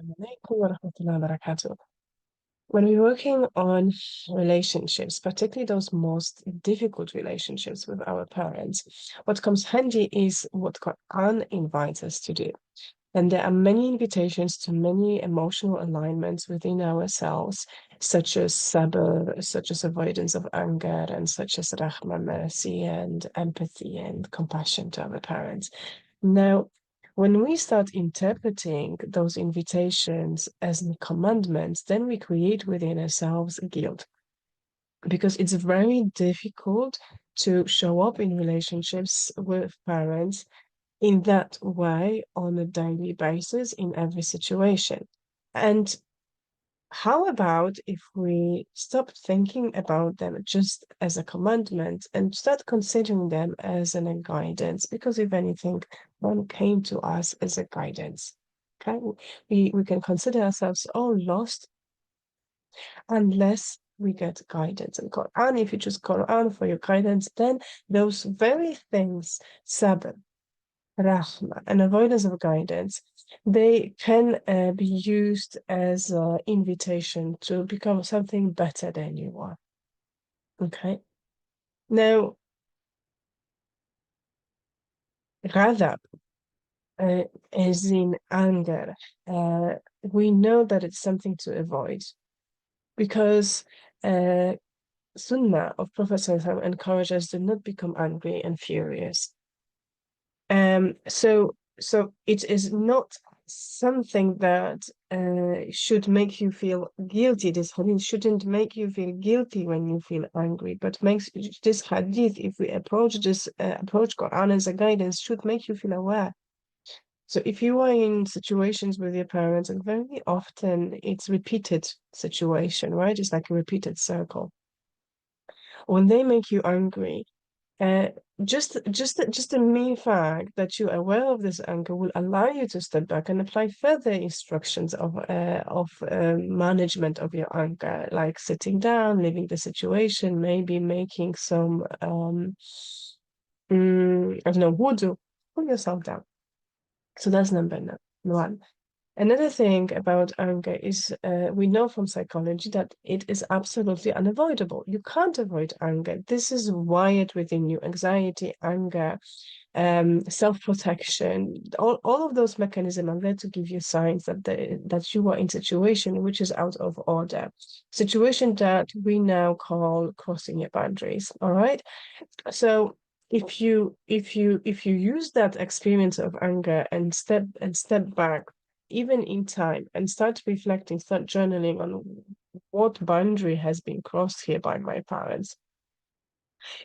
Assalamualaikum warahmatullahi wabarakatuh. When we're working on relationships, particularly those most difficult relationships with our parents, what comes handy is what Quran invites us to do. And there are many invitations to many emotional alignments within ourselves, such as sabr, such as avoidance of anger, and such as rahmah, mercy, and empathy and compassion to our parents. Now, when we start interpreting those invitations as commandments, then we create within ourselves guilt because it's very difficult to show up in relationships with parents in that way on a daily basis in every situation. And how about if we stop thinking about them just as a commandment and start considering them as a guidance? Because if anything, one came to us as a guidance. Okay, we can consider ourselves all lost unless we get guidance. And Quran, if you choose Quran for your guidance, then those very things, sabr, rahma, and avoidance of guidance, they can be used as an invitation to become something better than you are. Okay. Now, ghadab is in anger. We know that it's something to avoid because Sunnah of Prophet ﷺ encourages us to not become angry and furious. So it is not something that should make you feel guilty. This hadith shouldn't make you feel guilty when you feel angry, but makes this hadith, if we approach this approach Quran as a guidance, should make you feel aware. So if you are in situations with your parents, and very often it's repeated situation, right? It's like a repeated circle. When they make you angry, uh, just the mere fact that you're aware of this anger will allow you to step back and apply further instructions of management of your anger, like sitting down, leaving the situation, maybe making some I don't know, wudu, pull yourself down. So that's number one. Another thing about anger is we know from psychology that it is absolutely unavoidable. You can't avoid anger. This is wired within you. Anxiety, anger, self-protection, all of those mechanisms are there to give you signs that that you are in situation which is out of order. Situation that we now call crossing your boundaries. All right. So if you use that experience of anger and step back, even in time, and start reflecting, start journaling on what boundary has been crossed here by my parents,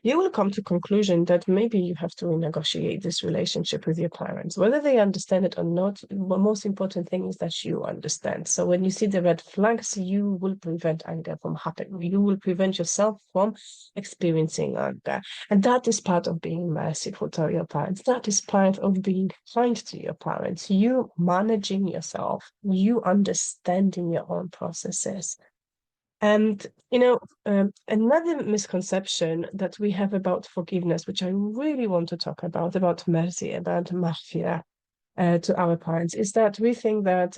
you will come to conclusion that maybe you have to renegotiate this relationship with your parents, whether they understand it or not. The most important thing is that you understand. So when you see the red flags, you will prevent anger from happening. You will prevent yourself from experiencing anger. And that is part of being merciful to your parents. That is part of being kind to your parents. You managing yourself, you understanding your own processes. And, another misconception that we have about forgiveness, which I really want to talk about mercy, about maghfirah to our parents, is that we think that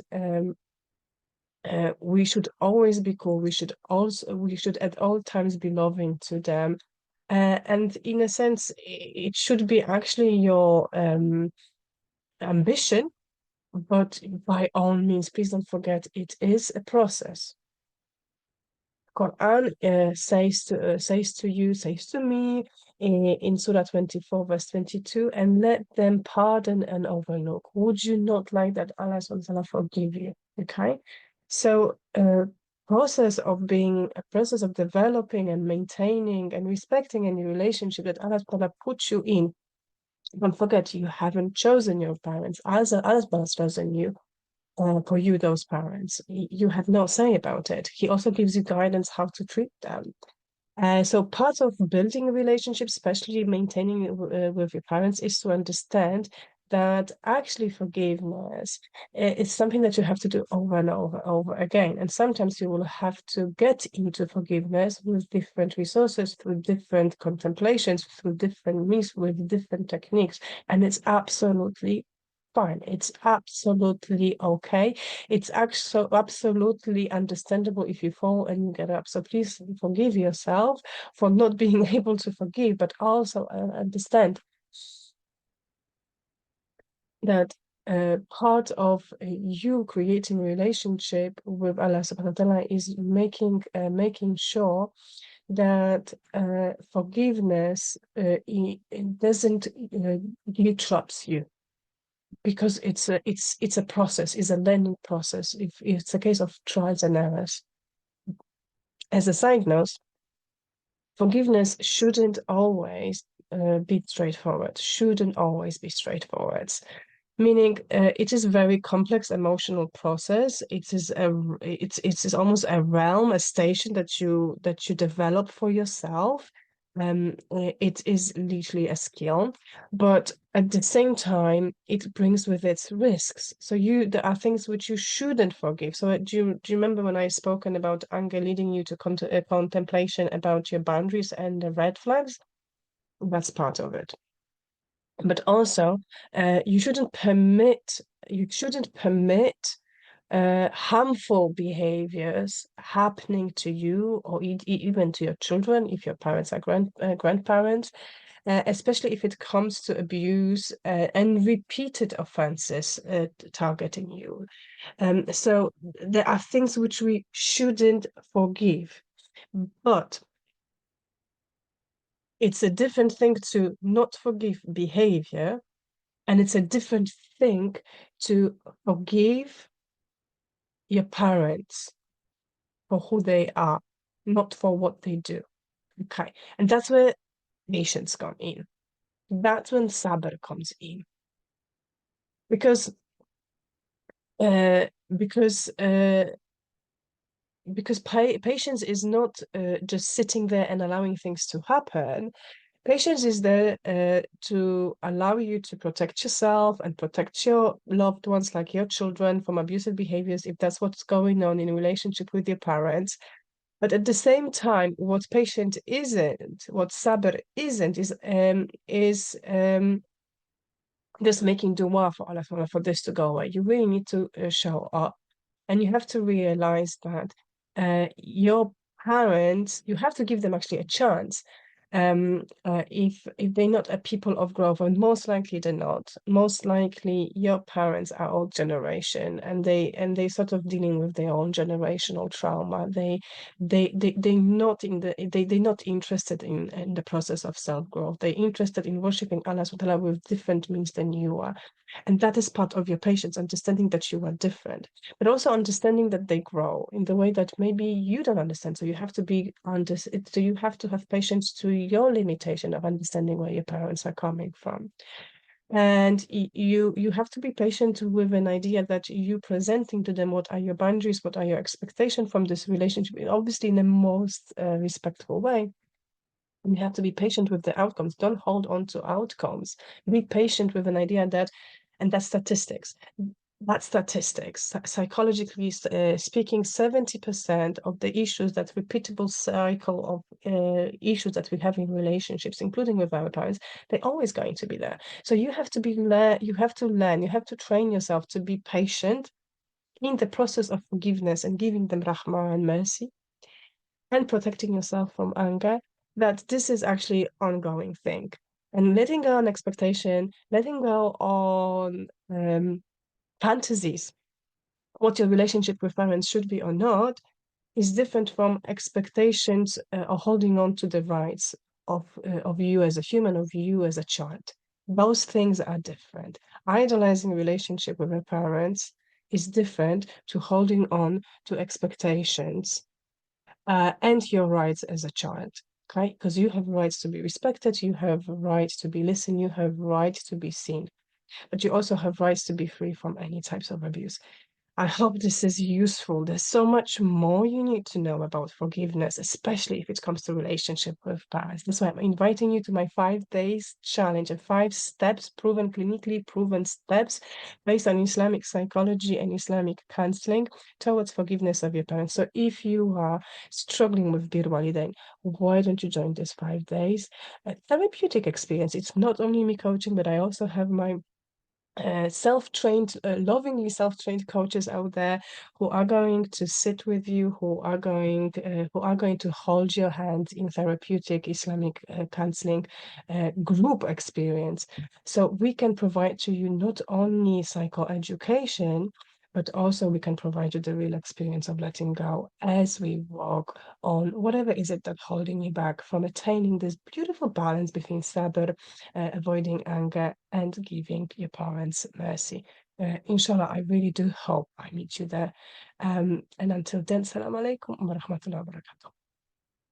we should always be cool. We should at all times be loving to them. And in a sense, it should be actually your ambition, but by all means, please don't forget, it is a process. Quran says to me in Surah 24, verse 22, and let them pardon and overlook. Would you not like that Allah SWT forgive you? Okay. So a process of developing and maintaining and respecting any relationship that Allah SWT put you in. Don't forget, you haven't chosen your parents. Allah has chosen you for you, those parents. You have no say about it. He also gives you guidance how to treat them. So part of building a relationship, especially maintaining it with your parents, is to understand that actually forgiveness is something that you have to do over and over again. And sometimes you will have to get into forgiveness with different resources, through different contemplations, through different means, with different techniques. And it's absolutely fine. It's absolutely okay. It's actually absolutely understandable if you fall and you get up. So please forgive yourself for not being able to forgive, but also understand that part of you creating relationship with Allah subhanahu wa ta'ala is making sure that forgiveness it doesn't guilt traps you, because it's a process, it's a learning process. If it's a case of trials and errors. As a side note, forgiveness shouldn't always be straightforward. Shouldn't always be straightforward. Meaning, it is a very complex emotional process. It's almost a realm, a station that you develop for yourself. It is literally a skill, but at the same time, it brings with its risks. So there are things which you shouldn't forgive. So do you remember when I spoken about anger leading you to contemplation about your boundaries and the red flags? That's part of it. But also, you shouldn't permit harmful behaviors happening to you or even to your children if your parents are grandparents, especially if it comes to abuse and repeated offenses targeting you. So there are things which we shouldn't forgive, but it's a different thing to not forgive behavior, and it's a different thing to forgive your parents for who they are, not for what they do. Okay. And that's where patience come in. That's when sabr comes in. Because uh because uh because patience is not just sitting there and allowing things to happen. Patience is there to allow you to protect yourself and protect your loved ones, like your children, from abusive behaviors, if that's what's going on in a relationship with your parents. But at the same time, what what sabr isn't, is just making dua for Allah for this to go away. You really need to show up. And you have to realize that your parents, you have to give them actually a chance. If they're not a people of growth, and most likely they're not, most likely your parents are old generation, and they sort of dealing with their own generational trauma. They're not they're not interested in the process of self-growth. They're interested in worshiping Allah subhanahu wa ta'ala with different means than you are. And that is part of your patience, understanding that you are different, but also understanding that they grow in the way that maybe you don't understand. So you have to so you have to have patience to your limitation of understanding where your parents are coming from. And you have to be patient with an idea that you presenting to them what are your boundaries, what are your expectations from this relationship, obviously in the most respectful way. You have to be patient with the outcomes. Don't hold on to outcomes. Be patient with an idea that, and that's statistics. That's statistics. Psychologically speaking, 70% of the issues, that repeatable cycle of issues that we have in relationships, including with our parents, they're always going to be there. So you have to you have to train yourself to be patient in the process of forgiveness and giving them rahmah and mercy, and protecting yourself from anger, that this is actually ongoing thing. And letting go on expectation, letting go on fantasies, what your relationship with parents should be or not, is different from expectations or holding on to the rights of you as a human, of you as a child. Those things are different. Idolizing relationship with your parents is different to holding on to expectations and your rights as a child. Okay, because you have rights to be respected, you have rights to be listened, you have rights to be seen, but you also have rights to be free from any types of abuse. I hope this is useful. There's so much more you need to know about forgiveness, especially if it comes to relationship with parents. That's why I'm inviting you to my 5 days challenge, and 5 steps, clinically proven steps based on Islamic psychology and Islamic counseling towards forgiveness of your parents. So if you are struggling with Birr Al Walideyn, why don't you join this 5 days? A therapeutic experience. It's not only me coaching, but I also have my self-trained, lovingly self-trained coaches out there who are going to sit with you, who are going to hold your hand in therapeutic Islamic counseling group experience. So we can provide to you not only psychoeducation, but also we can provide you the real experience of letting go as we walk on whatever is it that's holding you back from attaining this beautiful balance between sabr, avoiding anger, and giving your parents mercy. Inshallah, I really do hope I meet you there. And until then, Salam alaikum wa rahmatullahi wa barakatuh.